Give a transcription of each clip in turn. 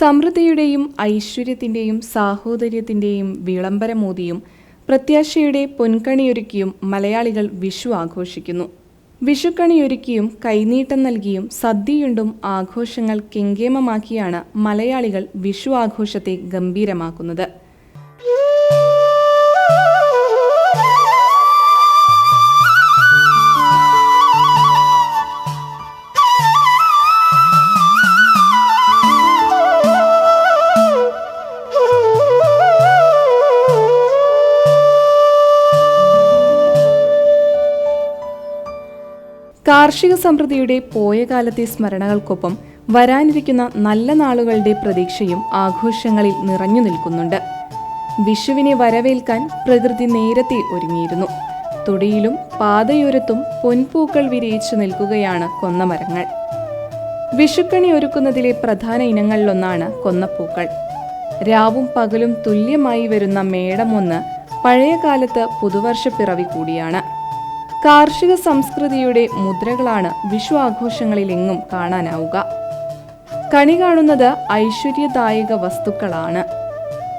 സമൃദ്ധിയുടെയും ഐശ്വര്യത്തിൻ്റെയും സാഹോദര്യത്തിൻ്റെയും വിളംബരമോതിയും പ്രത്യാശയുടെ പൊൻകണിയൊരുക്കിയും മലയാളികൾ വിഷു ആഘോഷിക്കുന്നു. വിഷുക്കണിയൊരുക്കിയും കൈനീട്ടം നൽകിയും സദ്യയുണ്ടും ആഘോഷങ്ങൾ കെങ്കേമമാക്കിയാണ് മലയാളികൾ വിഷു ആഘോഷത്തെ ഗംഭീരമാക്കുന്നത്. കാർഷിക സമൃദ്ധിയുടെ പോയ കാലത്തെ സ്മരണകൾക്കൊപ്പം വരാനിരിക്കുന്ന നല്ല നാളുകളുടെ പ്രതീക്ഷയും ആഘോഷങ്ങളിൽ നിറഞ്ഞു നിൽക്കുന്നുണ്ട്. വിഷുവിനെ വരവേൽക്കാൻ പ്രകൃതി നേരത്തെ ഒരുങ്ങിയിരുന്നു. തൊടിയിലും പാതയോരത്തും പൊൻപൂക്കൾ വിരിയിച്ചു നിൽക്കുകയാണ് കൊന്നമരങ്ങൾ. വിഷുക്കണി ഒരുക്കുന്നതിലെ പ്രധാന ഇനങ്ങളിലൊന്നാണ് കൊന്നപ്പൂക്കൾ. രാവും പകലും തുല്യമായി വരുന്ന മേടമൊന്ന് പഴയ കാലത്ത് പുതുവർഷപ്പിറവി കൂടിയാണ്. കാർഷിക സംസ്കൃതിയുടെ മുദ്രകളാണ് വിഷു ആഘോഷങ്ങളിലെങ്ങും കാണാനാവുക. കണി കാണുന്നത് ഐശ്വര്യദായക വസ്തുക്കളാണ്.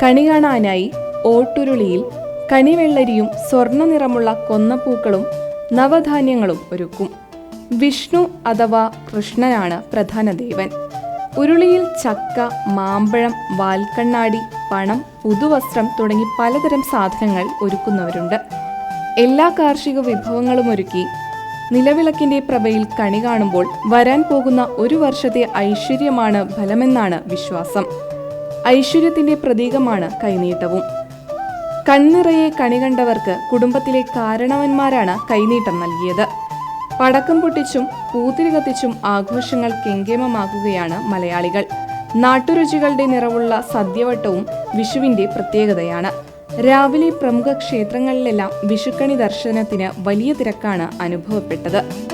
കണി കാണാനായി ഓട്ടുരുളിയിൽ കണിവെള്ളരിയും സ്വർണ്ണ നിറമുള്ള കൊന്നപ്പൂക്കളും നവധാന്യങ്ങളും ഒരുക്കും. വിഷ്ണു അഥവാ കൃഷ്ണനാണ് പ്രധാന ദേവൻ. ഉരുളിയിൽ ചക്ക, മാമ്പഴം, വാൽക്കണ്ണാടി, പണം, പുതുവസ്ത്രം തുടങ്ങി പലതരം സാധനങ്ങൾ ഒരുക്കുന്നവരുണ്ട്. എല്ലാ കാർഷിക വിഭവങ്ങളും ഒരുക്കി നിലവിളക്കിന്റെ പ്രഭയിൽ കണി കാണുമ്പോൾ വരാൻ പോകുന്ന ഒരു വർഷത്തെ ഐശ്വര്യമാണ് ഫലമെന്നാണ് വിശ്വാസം. ഐശ്വര്യത്തിന്റെ പ്രതീകമാണ് കൈനീട്ടവും. കണ്ണിറയെ കണി കണ്ടവർക്ക് കുടുംബത്തിലെ കാരണവന്മാരാണ് കൈനീട്ടം നൽകിയത്. പടക്കം പൊട്ടിച്ചും പൂത്തിരി കത്തിച്ചും ആഘോഷങ്ങൾ കെങ്കേമമാക്കുകയാണ് മലയാളികൾ. നാട്ടുരുചികളുടെ നിറവുള്ള സദ്യവട്ടവും വിഷുവിന്റെ പ്രത്യേകതയാണ്. രാവിലെ പ്രമുഖ ക്ഷേത്രങ്ങളിലെല്ലാം വിഷുക്കണി ദർശനത്തിന് വലിയ തിരക്കാണ് അനുഭവപ്പെട്ടത്.